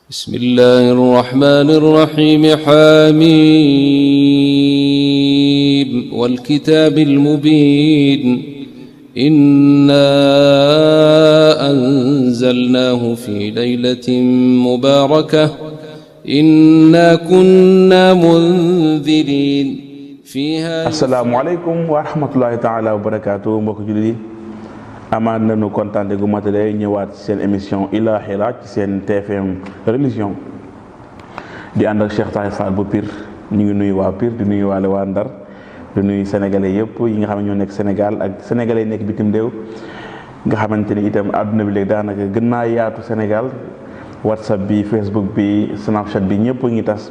بسم الله الرحمن الرحيم حميم والكتاب المبين إنا أنزلناه في ليلة مباركة إنا كنا منذرين فيها. السلام عليكم ورحمة الله تعالى وبركاته. mbokk jullit yi amaat nañu kontaan gu matale ñëwaat seen émission Ila Hira ci seen TFM religion di ànd ak Cheikh Tahir Fall bu Pire. ñu ngi nuyu waa Pire di nuyu waale waa Ndar di nuyu sénégalais yëpp yi nga xam ne ñoo nekk Sénégal ak sénégalais nekk bitim réew nga xamante ni itam àdduna bi léegi daanaka gën naa yaatu Sénégal. WhatsApp bi, Facebook bi, Snapchat bi ñëpp ngi tas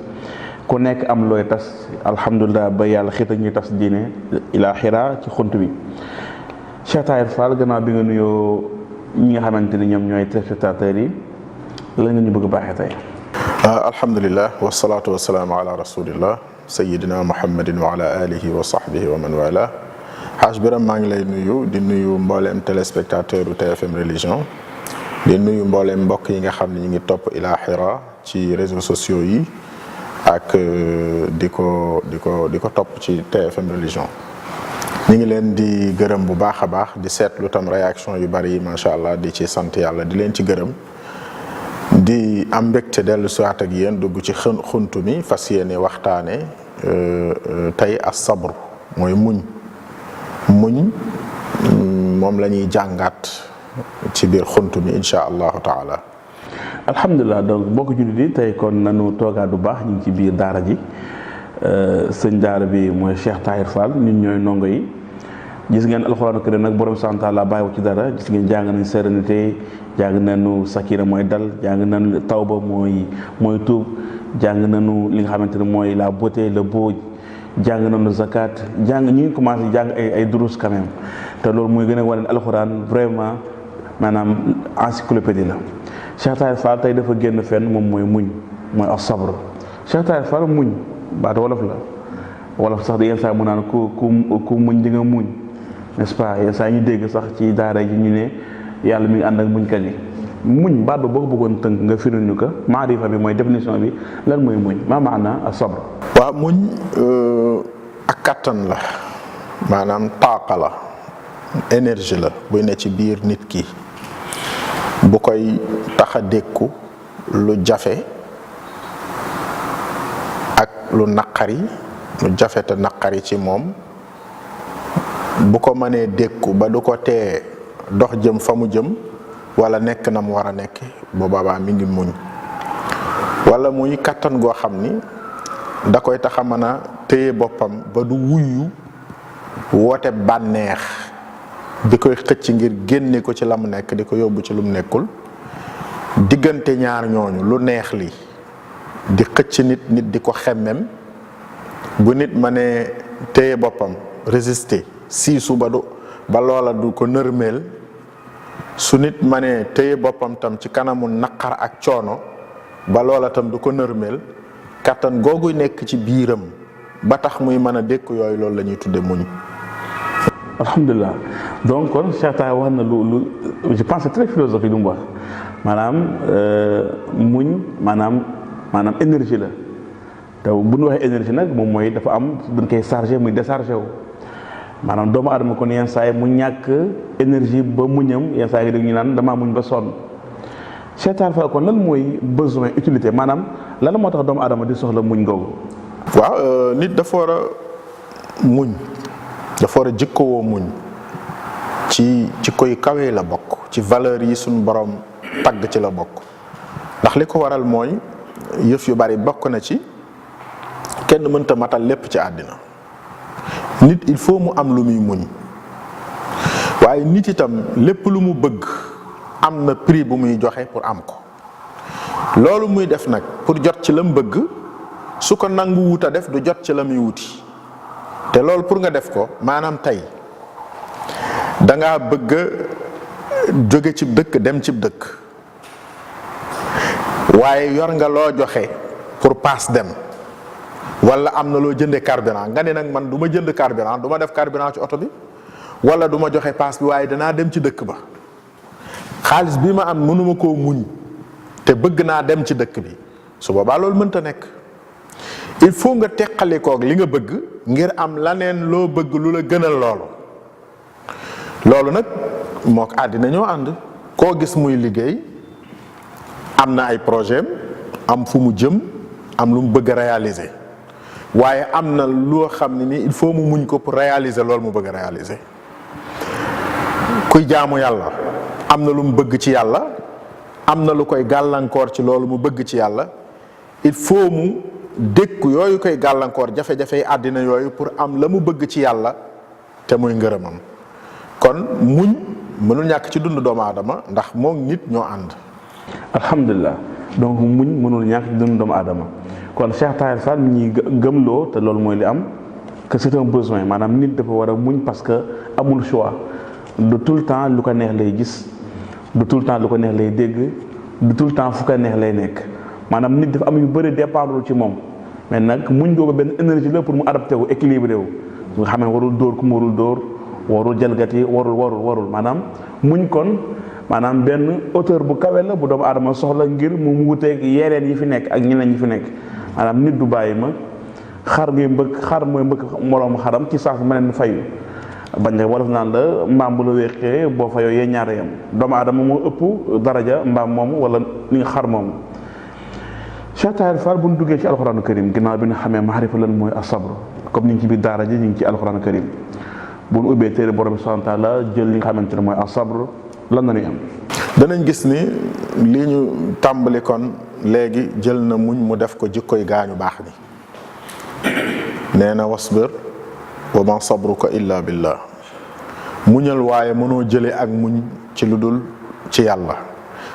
ku nekk am looy tas alhamdulilah ba yàlla xiita ñuy tas diine Ila Hira ci xunt bi. Cheikh Tahir Fall gannaaw bi nga nuyoo ñi nga xamante ni ñoom ñooy téléspectateurs yi la nga ñu bëgg a baaxee tey. alhamdulilah wasalaatu wasalaamu ala rasulillah sayidina muhammadin wa ala alihi wa sahbihi wa man wala. Haj Biram maa ngi lay nuyu di nuyu mbooleem téléspectateur u TFM religion di nuyu mbooleem mbokk yi nga xam ne ñu ngi topp Ila Hira ci réseaux sociaux yi ak di ko topp ci TFM religion. ñu ngi leen di gërëm bu baax a baax di seetlu tam réaction yu bari yi macha allah di ci sant yàlla di leen ci gërëm di am mbégte dellu siwaat ak yéen dugg ci xuntu mi fas yéene waxtaane tey as-sabr mooy muñ moom la ñuy jàngaat ci biir xuntu mi insha allahu taala. alhamdulilah donc mbokk jullit yi tey kon nanu toogaat bu baax ñu ngi ci biir daara ji sëñ daara bi mooy Cheikh Tahir Fall ñun ñooy ndongo yi. gis ngeen alxuraanu karim nag borom sant la bàyyiwu ci dara gis ngeen jàng nañ sérénité jàng nañu sakina mooy dal jàng nañu tawba mooy tuub jàng nañu li nga xamante ne mooy la beauté le beau jàng nañu zakat ñu ngi commencé jàng ay durus quand même te loolu muy gën a wane alxuraan vraiment maanaam encyclopédie la. Cheikh Tahir Fall tey dafa génn fenn moom mooy muñ mooy as-sabr. Cheikh Tahir Fall muñ baatu wolof la wolof sax di yenn saa mu naan ku muñ di nga muñ. n'est-ce pas yenn saa ñu dégg sax ci daara ji ñu ne yàlla mi ngi ànd ak muñkat yi muñ baat ba boo ko bëggoon tënk nga firil ñu ko maarifa bi mooy définition bi lan mooy muñ ma maana as-sabr. waaw muñ ak kattan la maanaam taaqa la énergie la buy ne ci biir nit ki bu koy tax a dékku lu jafe ak lu naqari lu jafe te naqari ci moom. bu ko mënee dékku ba du ko tee dox jëm fa mu jëm wala nekk na mu war a nekk bu boobaa mi ngi muñ wala muy kattan goo xam ni da koy tax a mën a téye boppam ba du wuyu woote bànneex bi koy xëcc ngir génne ko ci la mu nekk di ko yóbbu ci lu mu nekkul diggante ñaar ñooñu lu neex li di xëcc nit di ko xemmem bu nit mënee téye boppam résister siisu ba loola du ko nërmeel su nit ma ne téye boppam tam ci kanamu naqar ak coono ba loola tam du ko nërmeel kattan googu nekk ci biiram ba tax muy mën a dékku yooyu loolu la ñuy tudde muñ. alhamdulilah donc kon Cheikh Tahir wax na lu je pense c'est très philosophique lu mu wax maanaam muñ maanaam énergie la te bu ñu waxee énergie nag moom mooy dafa am dañ koy chargé muy déchargé wu. maanaam doomu aadama kon yenn saa yi mu ñàkk énergie ba muñam yenn saa yi dégg ñu naan damaa muñ ba sonn Cheikh Tahir Fall kon lan mooy besoin utilité maanaam lan moo tax doomu aadama di soxla muñ googu. waaw nit dafa war a muñ dafa war a jikkowoo muñ ci koy kawee la bokk ci valeur yi suñu borom tagg ci la bokk ndax li ko waral mooy yëf yu bari bokk na ci kenn mënta matal lépp ci àddina. nit il faut mu am lu muy muñ waaye nit itam lépp lu mu bëgg am na prix bu muy joxe pour am ko loolu muy def nag pour jot ci la mu bëgg su ko nangu wut a def du jot ci la muy wuti te loolu pour nga def ko maanaam tey dangaa bëgg a jóge cib dëkk dem cib dëkk waaye yor nga loo joxe pour paas dem wala am na loo jëndee carburant nga ne nag man du ma jënd carburant du ma def carburant ci oto bi wala du ma joxe paas bi waaye danaa dem ci dëkk ba xaalis bi ma am mënuma koo muñ te bëgg naa dem ci dëkk bi su boobaa loolu mënta nekk. il faut nga teqalikoog li nga bëgg ngir am laneen loo bëgg lu la gënal loolu nag mook àddina ñoo ànd. koo gis muy liggéey am na ay projet am fu mu jëm am lu mu bëgg a réaliser waaye am na loo xam ne ni il faut mu muñ ko pour réaliser loolu mu bëgg a réaliser. kuy jaamu yàlla am na lu mu bëgg ci yàlla am na lu koy gàllankoor ci loolu mu bëgg ci yàlla il faut mu dékku yooyu koy gàllankoor jafe-jafey àddina yooyu pour am la mu bëgg ci yàlla te muy ngërëmam. kon muñ mënul ñàkk ci dund doomu aadama ndax moom nit ñoo ànd. alhamdulilah donc muñ mënul ñàkk ci dund doomu aadama kon Cheikh Tahir Fall mi ñuy gëmloo te loolu mooy li am que c'est un besoin maanaam nit dafa war a muñ parce que amul choix du tout le temps lu ko neex lay gis du tout le temps lu ko neex lay dégg du tout le temps fu ko neex lay nekk maanaam nit dafa am yu bëri dépendrul ci moom mais nag muñ googu benn énergie la pour mu adapté wu équilibré wu nga xam ne warul dóor ku mu warul dóor warul jalgati warul maanaam muñ kon maanaam benn hauteur bu kawe la bu doomu aadama soxla ngir mu wuteeg yeneen yi fi nekk ak ñeneen yi fi nekk maanaam nit du bàyyi ma xar mooy mbëkk moroom xaram ci saas ma leen fayu bañ ne wolof naan la mbaam bu la wéqee boo fayoo yee ñaara yam doomu aadama moo ëpp daraja mbaam moomu wala li nga xar moomu. Cheikh Tahir Fall bu ñu duggee ci alxuraanu karim ginnaaw bi nga xamee maarifa lan mooy asabr comme ñu ngi ci biir daara ji ñu ngi ci alxuraanu karim bu ñu ubbee téere borom bi subhaanahu wa taala jël li nga xamante ne mooy asabr lan la ñuy am. danañ gis ni li ñu tàmbali kon léegi jël na muñ mu def ko jikkoy gaañu baax ni nee na wasbir wa ma sabruka illa billah muñal waaye mënoo jële ak muñ ci lu dul ci yàlla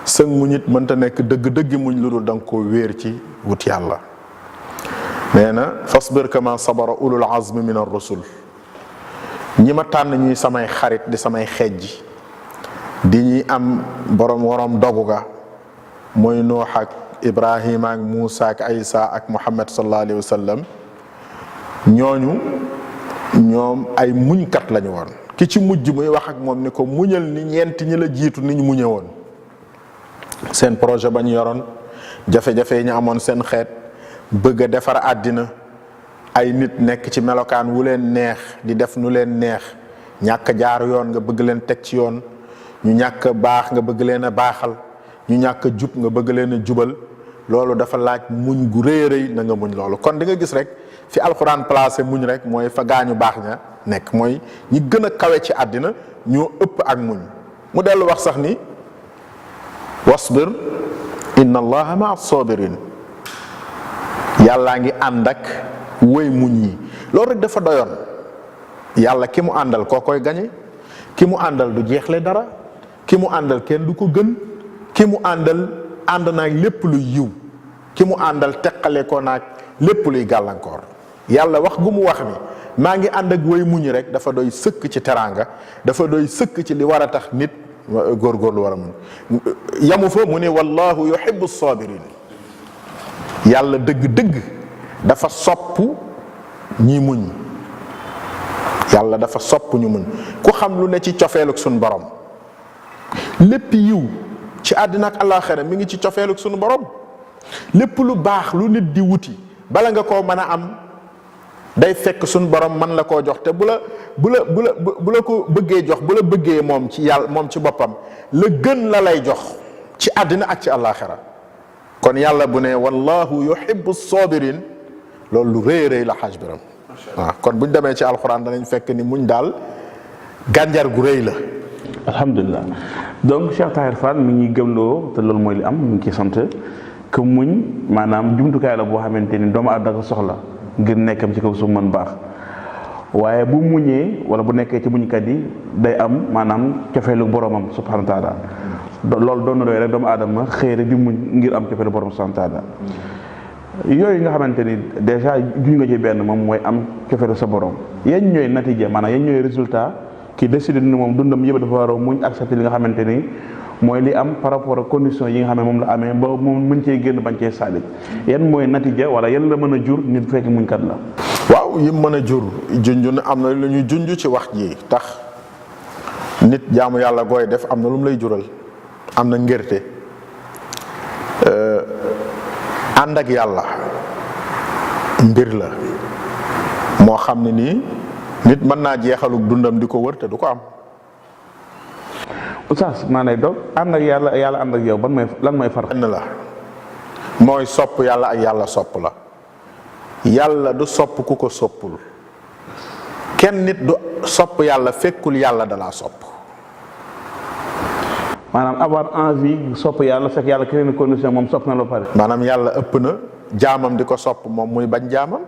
sëg muñ it mënta nekk dëgg-dëgg muñ lu dul da nga koo wéer ci wut yàlla. nee na fasbir kama sabara ulul azmi min ar-rusul ñi ma tànn ñuy samay xarit di samay xejji di ñuy am borom dogu ga mooy Nuux ak Ibrahima ak Muusa ak Isa ak Muhammad sallallahu alayhi wa sallam ñoom ay muñkat lañu woon. ki ci mujj muy wax ak moom ni ko muñal ni ñeenti ñi la jiitu ni ñu muñe woon seen projet ba ñu yoroon jafe-jafe yi ñu amoon seen xeet bëgg a defar àddina ay nit nekk ci melokaan wu leen neex di def nu leen neex ñàkk jaar yoon nga bëgg leen teg ci yoon ñu ñàkk baax nga bëgg leen a baaxal ñu ñàkk jub nga bëgg leen a jubal loolu dafa laaj muñ gu rëy a rëy na nga muñ loolu kon di nga gis rek fi alxuraan placé muñ rek mooy fa gaañu baax ña nekk mooy ñi gën a kawe ci àddina ñoo ëpp ak muñ mu dellu wax sax ni wasbir inna allaha maa sabirin yàllaa ngi ànd ak woy muñ yi loolu rek dafa doyoon yàlla ki mu àndal koo koy gañe ki mu àndal du jeexle dara ki mu àndal kenn du ko gën ki mu àndal ànd naag lépp luy yiw ki mu àndal teqale ko naag lépp luy gàllankoor yàlla wax gu mu wax ni maa ngi ànd ak woy muñ rek dafa doy sëkk ci teraanga dafa doy sëkk ci li war a tax nit góorgóorlu war a muñ yamu fa mu ne wallahu yuhibbu sabirin yàlla dëgg-dëgg dafa sopp ñi muñ yàlla dafa sopp ñu muñ ku xam lu ne ci cofeeluk suñu borom lépp yiw ci àddina ak àllaaxira mi ngi ci cofeeluk suñu borom lépp lu baax lu nit di wuti bala nga koo mën a am day fekk suñu borom mën la koo jox te bu la ko bëggee jox bu la bëggee moom ci yàlla moom ci boppam la gën la lay jox ci àddina ak ci àllaaxira kon yàlla bu ne wallahu yuhibbu sabirin loolu lu rëy rëy la xaaj biram waaw kon buñ demee ci alxuraan danañ fekk ni muñ daal gànjar gu rëy la. alhamdulilah donc Cheikh Tahir Fall mi ngi gëmloo te loolu mooy li am mu ngi ciy sant que muñ maanaam jumtukaay la boo xamante ni doomu aadama ko soxla ngir nekkam ci kaw suuf mën baax waaye bu muñee wala bu nekkee ci muñkat yi day am maanaam cofeelu boromam subhanahu wa taala loolu doon na doy rek doomu aadama xëy rek di muñ ngir am cofeelu borom subhanahu wa taala yooyu nga xamante ni dèjà juñ nga ci benn moom mooy am cofeelu sa borom yan ñooy natija maanaam yan ñooy résultat ki décidé ni moom dundam yëpp dafa war a muñ accepté li nga xamante ni mooy li am par rapport ak condition yi nga xam ne moom la amee ba moom mën cee génn bañ cee saalit yan mooy natija wala yan la mën a jur nit fekk muñkat la. waaw yim mën a jur junj na am na lu ñuy junj ci wax ji tax nit jaamu yàlla gooy def am na lu mu lay jural am na ngërte ànd ak yàlla mbir la moo xam ne nii nit mën naa jeexalug dundam di ko wër te du ko am. oustaz maa lay dog ànd ak yàlla yàlla ànd ak yow lan mooy far. benn la mooy sopp yàlla ak yàlla sopp la. yàlla du sopp ku ko soppul kenn nit du sopp yàlla fekkul yàlla dalaa sopp. maanaam avoir envie sopp yàlla fekk yàlla créé na condition moom sopp na la pare. maanaam yàlla ëpp na jaamam di ko sopp moom muy bañ jaamam.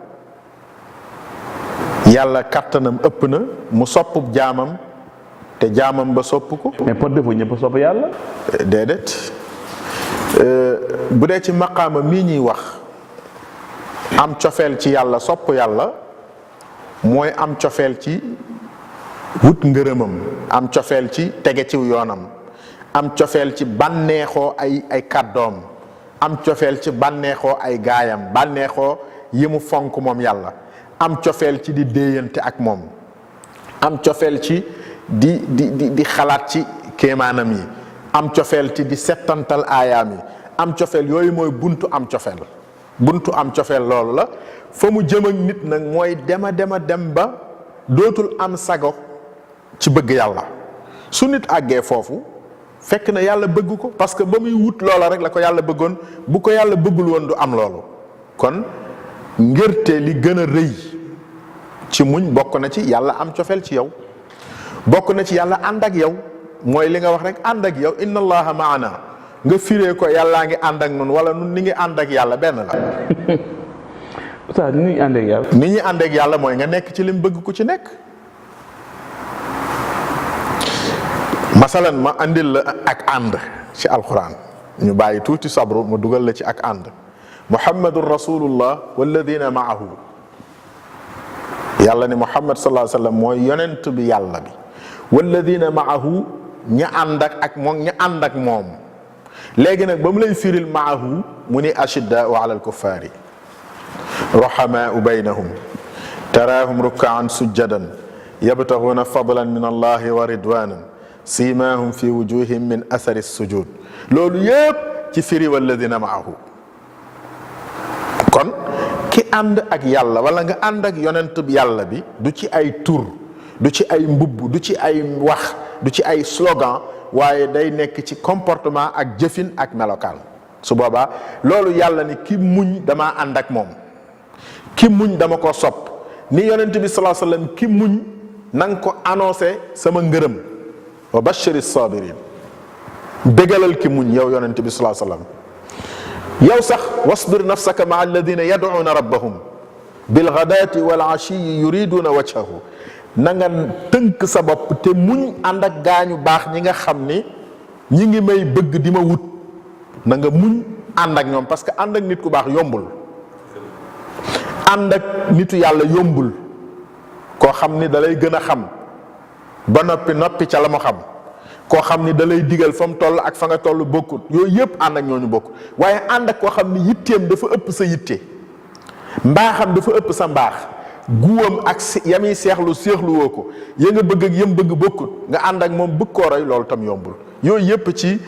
yàlla kattanam ëpp na mu sopp jaamam te jaamam ba sopp ko. mais par défaut ñëpp sopp yàlla. déedéet bu dee ci maqaama mii ñuy wax am cofeel ci yàlla sopp yàlla mooy am cofeel ci wut ngërëmam, am cofeel ci tege ciw yoonam, am cofeel ci bànneexoo ay kàddoom, am cofeel ci bànneexoo ay gaayam, bànneexoo yi mu fonk moom yàlla, am cofeel ci di déeyante ak moom, am cofeel ci di xalaat ci kéemaanam yi, am cofeel ci di settantal aayaam yi, am cofeel yooyu mooy buntu am cofeel. buntu am cofeel loolu la fa mu jëm ak nit nag mooy dem ba dootul am sago ci bëgg yàlla. su nit àggee foofu fekk na yàlla bëgg ko, parce que ba muy wut loola rek la ko yàlla bëggoon. bu ko yàlla bëggul woon du am loolu. kon ngërte li gën a rëy ci muñ bokk na ci yàlla am cofeel ci yow, bokk na ci yàlla ànd ak yow. mooy li nga wax rek ànd ak yow, inna allaha maana nga firee ko yàllaa ngi ànd ak nun wala nun ni ngi ànd ak yàlla benn la. oustaz ni ñuy ànd ak yàlla. ni ñuy ànd ak yàlla mooy nga nekk ci lim bëgg ku ci nekk. masalan ma andil la ak ànd ci alquran, ñu bàyyi tuuti sabru mu dugal la ci ak ànd. muhammadun rasulullah walladina maahu, yàlla ni muhammad sallallahu alayhi wa sallam mooy yonent bi yàlla bi, walladina maahu ña ànd ak moom ña ànd ak moom. léegi nag ba mu lay firil maahu mu ni ashiddaau ala alkuffaari ruhamaau baynahum taraahum rukkaan sujjadan yabtaxuuna fadlan min allahi wa ridwanan siimaahum fi wujuhim min athari sujud. loolu yépp ci firi walladina maahu. kon ki ànd ak yàlla wala nga ànd ak yonent bi yàlla bi du ci ay tur, du ci ay mbubb, du ci ay wax, du ci ay slogan, waaye day nekk ci comportement ak jëfin ak melokaan. su boobaa loolu yàlla ni ki muñ damaa ànd ak moom, ki muñ dama ko sopp. ni yonent bi sallallahu alayhi wasallam ki muñ na nga ko annoncé sama ngërëm, wa bashiri sabirin, bégalal ki muñ yow yonent bi sallallahu alayhi wasallam. yow sax wasbir nafsaka maa alladina yad'una rabbahum bilghadaati wal ashiyi yuriduna wajhahu, na nga tënk sa bopp te muñ ànd ak gaañu baax ñi nga xam ni ñi ngi may bëgg di ma wut. na nga muñ ànd ak ñoom, parce que ànd ak nit ku baax yombul. ànd ak nitu yàlla yombul. koo xam ni da lay gën a xam ba noppi ca la mu xam, koo xam ni da lay digal fa mu toll ak fa nga toll bokkut. yooyu yëpp ànd ak ñooñu bokk. waaye ànd ak koo xam ni yitteem dafa ëpp sa yitte, mbaaxam dafa ëpp sa mbaax, guwam ak yami seexlu woo ko, ya nga bëgg ak yam bëgg bokkut, nga ànd ak moom bëgg koo roy, loolu tam yombul. yooyu yëpp ci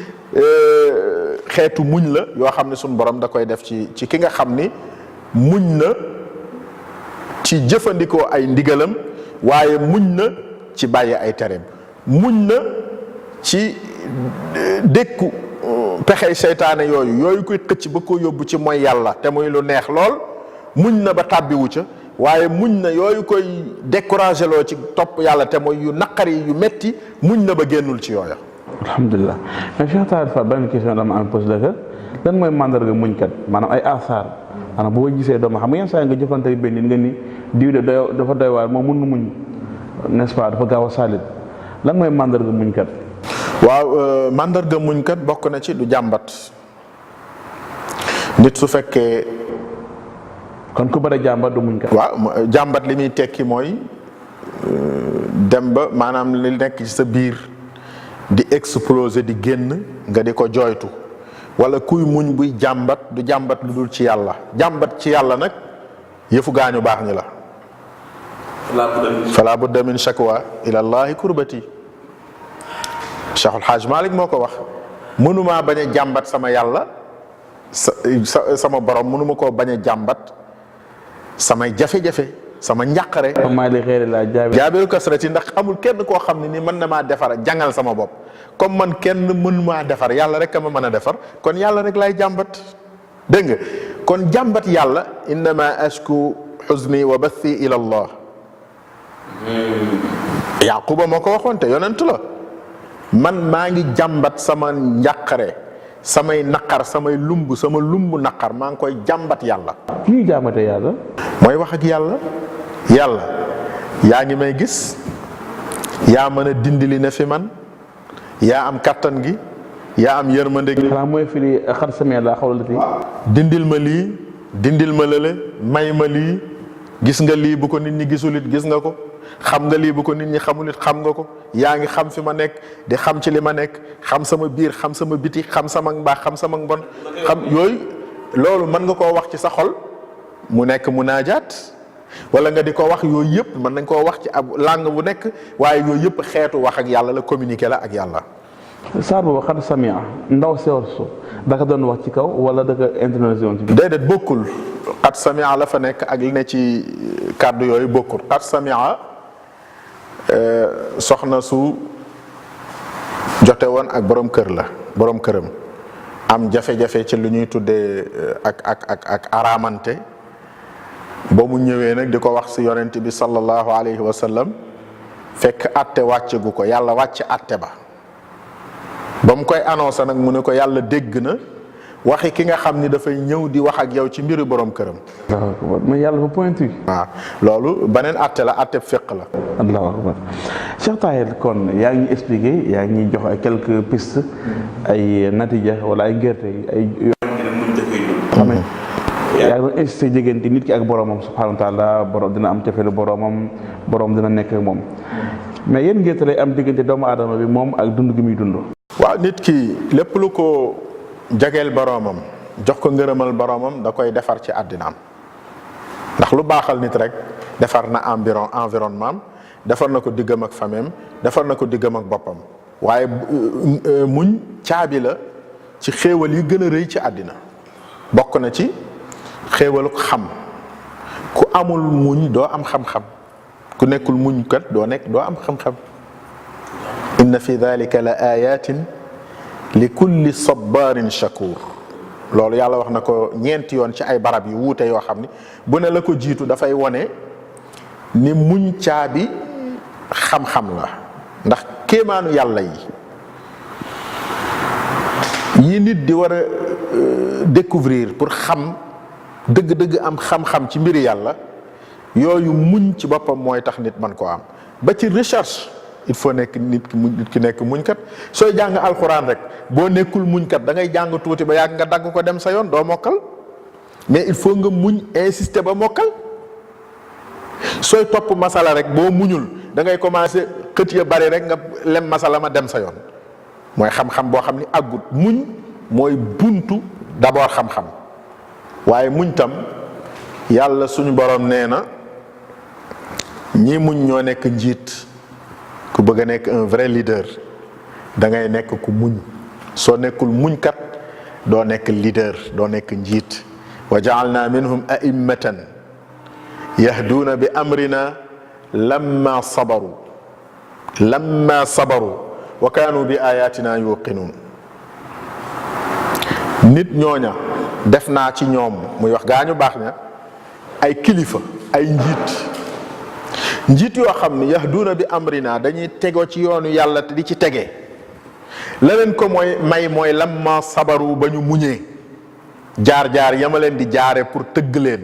xeetu muñ la yoo xam ne suñu borom da koy def ci ki nga xam ni muñ na ci jëfandikoo ay ndigalam, waaye muñ na ci bàyyi ay tereem, muñ na ci dékku pexey seytaane yooyu koy xëcc ba ko yóbbu ci mooy yàlla te muy lu neex lool, muñ na ba tàbbiwu ca. waaye muñ na yooyu koy découragé loo ci topp yàlla te mooy yu naqari yu metti, muñ na ba génnul ci yooya. alhamdulilah. mais Cheikh Tahir Fall benn question dama am posé la lan mooy mandarga muñkat, maanaam ay asaar, maanaam boo gisee doomu xam nga yenn saa nga jëfante benn nit nga ni diw de dafa doy waar moom mën na muñ, n'est-ce pas, dafa gaaw a saalit. lan mooy mandarga muñkat? waaw mandarga muñkat bokk na ci du jàmbat. nit su fekkee kon ku bëri jàmbat du muñkat. waaw jàmbat li muy tekki mooy dem ba maanaam li nekk ci sa biir di exploser di génn nga di ko jooytu. wala kuy muñ buy jàmbat du jàmbat lu dul ci yàlla. jàmbat ci yàlla nag yëfu gaañu baax ñi la. fala budda min shakwa ila allahi kurbati. Cheikhul Hajj Malik moo ko wax. mënumaa bañ a jàmbat sama yàlla sama borom mënuma koo bañ a jàmbat samay jafe-jafe sama njàqare. maa li xeeri laa jaabiru kasrati ndax amul kenn koo xam ne ni mën na maa defar jàngal sama bopp comme man kenn mën maa defar yàlla rek a ma mën a defar kon yàlla rek laay jàmbat. dégg nga kon jàmbat yàlla innama ashku xuzni wa bathi ila allah. yaquba moo ko waxoon te yonent la man maa ngi jàmbat sama njàqare samay naqar samay lumb sama lumb naqar maa ngi koy jàmbat yàlla. ñuy jàmbate yàlla. mooy wax ak yàlla. yàlla yaa ngi may gis yaa mën a dindi li ne fi man yaa am kattan gi yaa am yërmande gi. xanaa mooy firi xar samee laa xawla ti. dindil ma lii dindil ma lële may ma lii gis nga lii bu ko nit ñi gisulit gis nga ko xam nga lii bu ko nit ñi xamulit xam nga ko yaa ngi xam fi ma nekk di xam ci li ma nekk xam sama biir xam sama biti xam sama mbaax xam sama mbon xam yooyu loolu mën nga koo wax ci sa xol mu nekk munaajaat wala nga di ko wax yooyu yëpp mën nañ koo wax ci ab langue bu nekk waaye yooyu yëpp xeetu wax ak yàlla la communiquer la ak yàlla. saar boobu xar samia ndaw sewarsu da ka doon wax ci kaw wala da ka internation ci biir. déedéet bokkul xat samia la fa nekk ak li ne ci kàddu yooyu bokkul xat samia soxna su jote woon ak borom kër la borom këram am jafe-jafe ci lu ñuy tuddee ak araamante ba mu ñëwee nag di ko wax si yonent bi sallallahu alayhi wa sallam fekk atte wàcce gu ko yàlla wàcce atte ba mu koy annoncé nag mu ne ko yàlla dégg na waxi ki nga xam ni dafay ñëw di wax ak yow ci mbiru borom këram. allahu akbar mais yàlla fa pointu. waaw loolu beneen atte la atte fiq la. allahu akbar Cheikh Tahir kon yaa ngi expliqué yaa ngi jox ay quelques pistes ay natija wala ay gerte ay yoo yaa ngi insisté diggante nit ki ak boromam subhanahu wa taala borom dina am cofeelu boromam borom dina nekk ak moom mais yéen gerte lay am diggante doomu aadama bi moom ak dund gi muy dund. waaw nit ki lépp lu ko jageel boroomam jox ko ngërëmal boroomam da koy defar ci àddinaam ndax lu baaxal nit rek defar na environnement defar na ko diggam ak famem defar na ko diggam ak boppam waaye muñ caabi la ci xéewal yi gën a rëy ci àddina bokk na ci xéewalu xam ku amul muñ doo am xam-xam ku nekkul muñ kat doo am xam-xam inna fi dalika la ayatin li kulli sabarin shakur loolu yàlla wax na ko ñeenti yoon ci ay barab yu wuute yoo xam ni bu ne la ko jiitu dafay wone ni muñ caabi xam-xam la ndax kéemaanu yàlla yi nit di war a découvrir pour xam dëgg-dëgg am xam-xam ci mbiri yàlla yooyu muñ ci boppam mooy tax nit man koo am ba ci recherche il faut nekk nit ki nekk muñkat sooy jàng alxuraan rek boo nekkul muñkat da ngay jàng tuuti ba yàgg nga dagg ko dem sa yoon doo mokkal mais il faut nga muñ insister ba mokkal sooy topp masala rek boo muñul da ngay commencer xët ya bari rek nga lem masala ma dem sa yoon mooy xam-xam boo xam ni àggut muñ mooy buntu d'abord xam-xam waaye muñ tam yàlla suñu borom nee na ñi muñ ñoo nekk njiit ku bëgg a nekk un vrai leader da ngay nekk ku muñ soo nekkul muñkat doo nekk leader doo nekk njiit wa ja'alna minhum a'immatan yahduuna bi amrina lamma sabaru wa kaanu bi ayatina yuqinuun nit ñooña def naa ci ñoom muy wax gaa ñu baax ña ay kilifa ay njiit yoo xam ni yahduuna bi amrina dañuy tegoo ci yoonu yàlla te di ci tege la leen ko mooy lamma sabaru ba ñu muñee jaar-jaar ya ma leen di jaare pour tëgg leen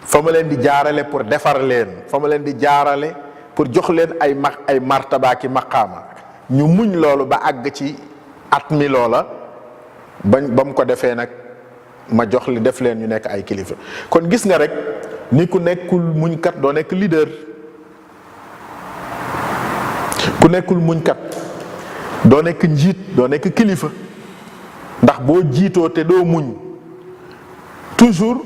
fa ma leen di jaarale pour defar leen fa ma leen di jaarale pour jox leen ay martaba ki maqaama ñu muñ loolu ba àgg ci at mi loola ba mu ko defee nag ma jox li def leen ñu nekk ay kilifa kon gis nga rek ni ku nekkul muñkat doo nekk leader ku nekkul muñkat doo nekk njiit doo nekk kilifa ndax boo jiitoo te doo muñ toujours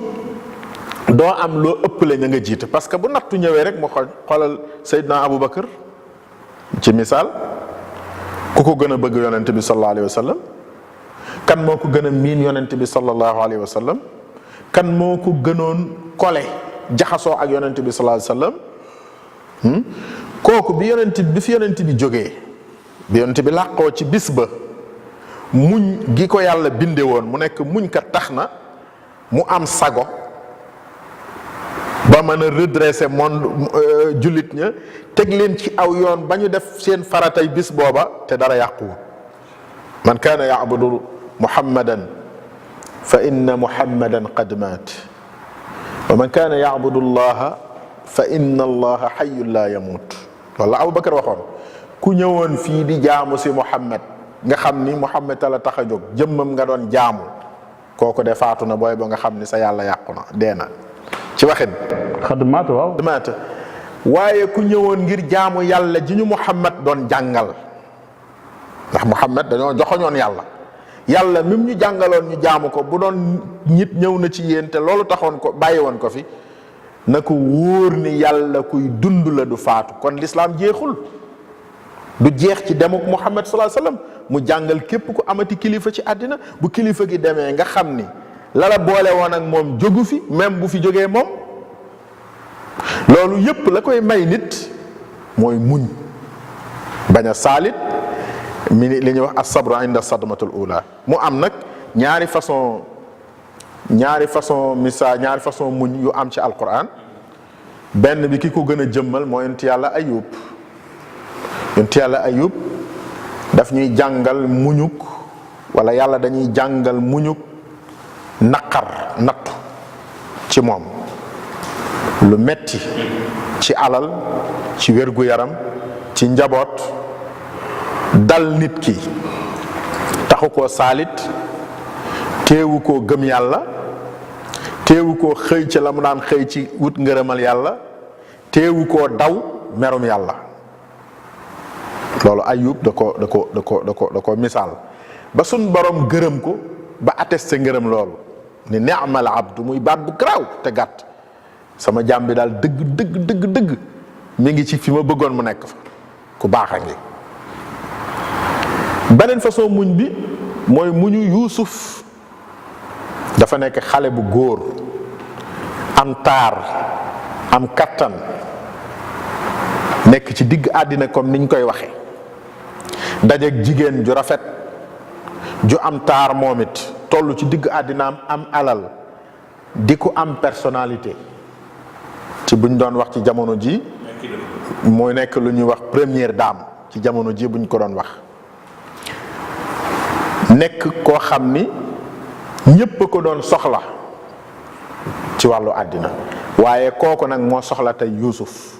doo am loo ëppale ña nga jiite parce que bu nattu ñëwee rek mu xoolal Seydina Aboubacar ci misaal ku ko gën a bëgg yonent bi sallallahu alayhi wa sallam kan moo ko gën a miin yonent bi sallallahu alayhi wa sallam kan moo ko gënoon kole jaxasoo ak yonent bi sallallahu alayhi wa sallam kooku bi fi yonent bi jógee bi yonent bi làqoo ci bis ba muñ gi ko yàlla binde woon mu nekk muñ kat tax na mu am sago ba mën a redresser monde jullit ña teg leen ci aw yoon ba ñu def seen faratay bis booba te dara yàquwul man kaana ya'budu muhammadan fa inna muhammadan qad maat wa man kaana ya'budu allaha fa inna allaha hayyun la yamut loolu la Abubakar waxoon ku ñëwoon fii di jaamu si Muhammad nga xam ni Muhammad la tax a jóg jëmmam nga doon jaamu kooku de faatu na booy ba nga xam ni sa yàlla yàqu na dee na ci waxin xadmaat waaw xadmaat waaye ku ñëwoon ngir jaamu yàlla ji ñu Muhammad doon jàngal ndax Muhammad dañoo joxoñoon yàlla mim ñu jàngaloon ñu jaamu ko bu doon nit ñëw na ci yéen te loolu taxoon ko bàyyi woon ko fi na ko wóor ni yàlla kuy dund la du faatu kon lislaam jeexul du jeex ci demuk Muhammad sallallahu alayhi wasallam mu jàngal képp ku amati kilifa ci àddina bu kilifa gi demee nga xam ni la la boole woon ak moom jógu fi même bu fi jógee moom loolu yépp la koy may nit mooy muñ bañ a saalit mi li ñuy wax as-sabru inda sadmatul ula mu am nag ñaari façon muñ yu am ci alquran benn bi ki ko gën a jëmmal mooy yonent yàlla ayub daf ñuy jàngal muñuk wala yàlla dañuy jàngal muñuk naqar nattu ci moom lu metti ci alal ci wér-gu-yaram ci njaboot dal nit ki taxu koo saalit teewu koo gëm yàlla teewu koo xëy ci la mu daan xëy ci wut ngërëmal yàlla teewu koo daw merum yàlla loolu ayub da ko misaal ba suñ borom gërëm ko ba attesté ngërëm loolu ni ni'mal abdu muy baat bu garaaw te gàtt sama jaam bi daal dëgg mi ngi ci fi ma bëggoon mu nekk fa ku baax a ngi beneen façon muñ bi mooy muñu yuusuf dafa nekk xale bu góor am taar am kattan nekk ci digg àddina comme niñ koy waxe dajeek jigéen ju rafet ju am taar moom it toll ci digg àddinaam am alal di ko am personnalité ci buñ doon wax ci jamono ji mooy nekk lu ñuy wax première dame ci jamono ji buñ ko doon wax nekk koo xam ni ñépp a ko doon soxla ci wàllu àddina waaye kooku nag moo soxla tey Yuusuf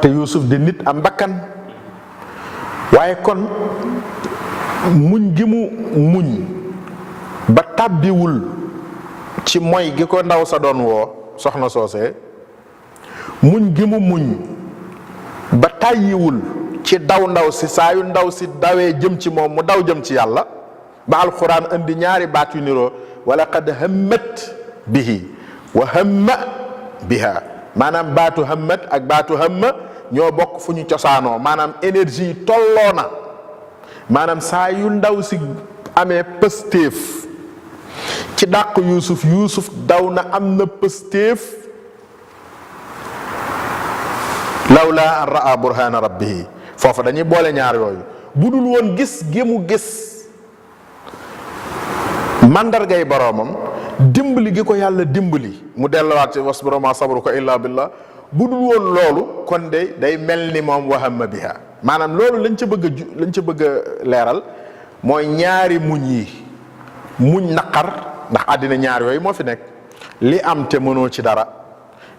te Yuusuf di nit am bakkan waaye kon muñ gi mu muñ ba tàbbiwul ci moy gi ko ndaw sa doon woo soxna soosee muñ gi mu muñ ba tàyyiwul ci daw ndaw si saa yu ndaw si dawee jëm ci moom mu daw jëm ci yàlla ba alxuraan indi ñaari baat yu niroo wala qad hammat bihi wa hamma biha maanaam baatu hammat ak baatu hamma ñoo bokk fu ñu cosaanoo maanaam énergie yi tolloo na maanaam saa yu ndaw si amee pëstéef ci dàq Yuusuf daw na am na pëstéef lawla an raa burhana rabbihi foofu dañuy boole ñaar yooyu bu dul woon gis gi mu gis mandargay boroomam dimbali gi ko yàlla dimbali mu delluwaat ci wasbir ma sabruka illa billah bu dul woon loolu kon day mel ni moom wahamma biha maanaam loolu lañ ca bëgg a leeral mooy ñaari muñ yi muñ naqar ndax àddina ñaar yooyu moo fi nekk li am te mënoo ci dara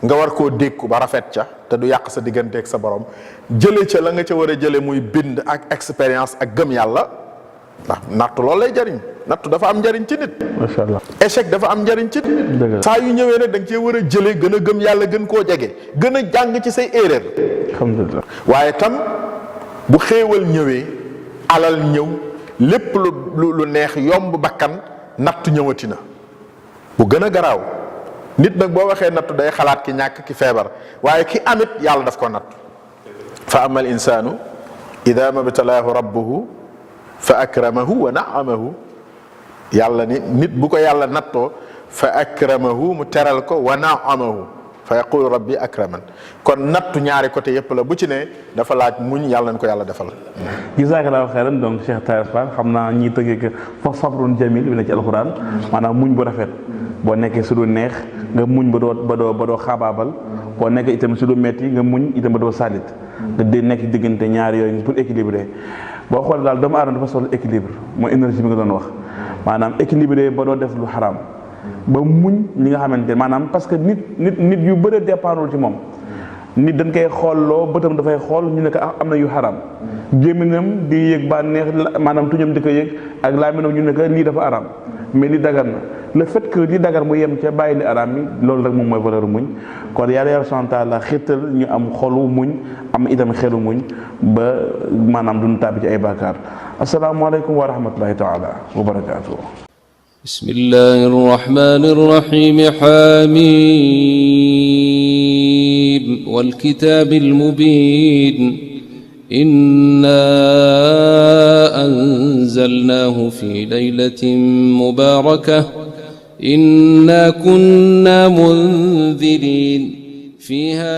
nga war koo dékku ba rafet ca te du yàq sa digganteeg sa borom jële ca la nga ca war a jële muy bind ak expérience ak gëm yàlla ndax nattu loolu lay jariñ nattu dafa am njariñ ci nit macha allah échec dafa am njariñ ci nit saa yu ñëwee nag da nga cee war a jële gën a gëm yàlla gën koo jege gën a jàng ci say erreur alhamdulilah waaye tam bu xéewal ñëwee alal ñëw lépp lu neex yomb bakkan nattu ñëwati na bu gën a garaaw nit nag boo waxee nattu day xalaat ki ñàkk ki feebar waaye ki amit yàlla daf ko nattu fa ama al insanu ida mabtalaahu rabbuhu fa akramahu wa naamahu yàlla ni nit bu ko yàlla nattoo fa akramahu mu teral ko wa naamahu fa yaqulu rabbi akraman kon nattu ñaari côté yépp la bu ci ne dafa laaj muñ yàlla nañ ko yàlla defal. jazakallahu xayran donc Cheikh Tahir Fall xam naa ñiy tëggee que fa sabrun jamil bi ne ci alxuraan maanaam muñ bu rafet boo nekkee su du neex nga muñ ba doo xaabaabal boo nekkee itam su du metti nga muñ itam ba doo salit nga di nekk diggante ñaari yooyu pour équilibrer boo xoolee daal doomu aadama dafa soxla équilibre mooy énergie bi nga doon wax maanaam équilibré ba doo def lu xaraam ba muñ li nga xamante ne maanaam parce que nit yu bëre départul ci moom nit dañ koy xoolloo bëtam dafay xool ñu ne ko am na yu xaraam gémminam di yëg bànneex maanaam tuñam di ko yëg ak laaminam ñu ne ko lii dafa araam mais li dagan na le fait que li dagan mu yem ca bàyyi li araam yi loolu rek moom mooy valeur muñ kon yàlla subhaanahu wa taala xittal ñu am xolu muñ am itam xelu muñ ba maanaam duñu tàbbi ci ay bàkkaar asalaamaaleykum wa rahmatullahi taala wa barakaatuh. bismillahi rrahmani rrahim حميم والكتاب المبين إنا أنزلناه في ليلة مباركة إنا كنا منذرين فيها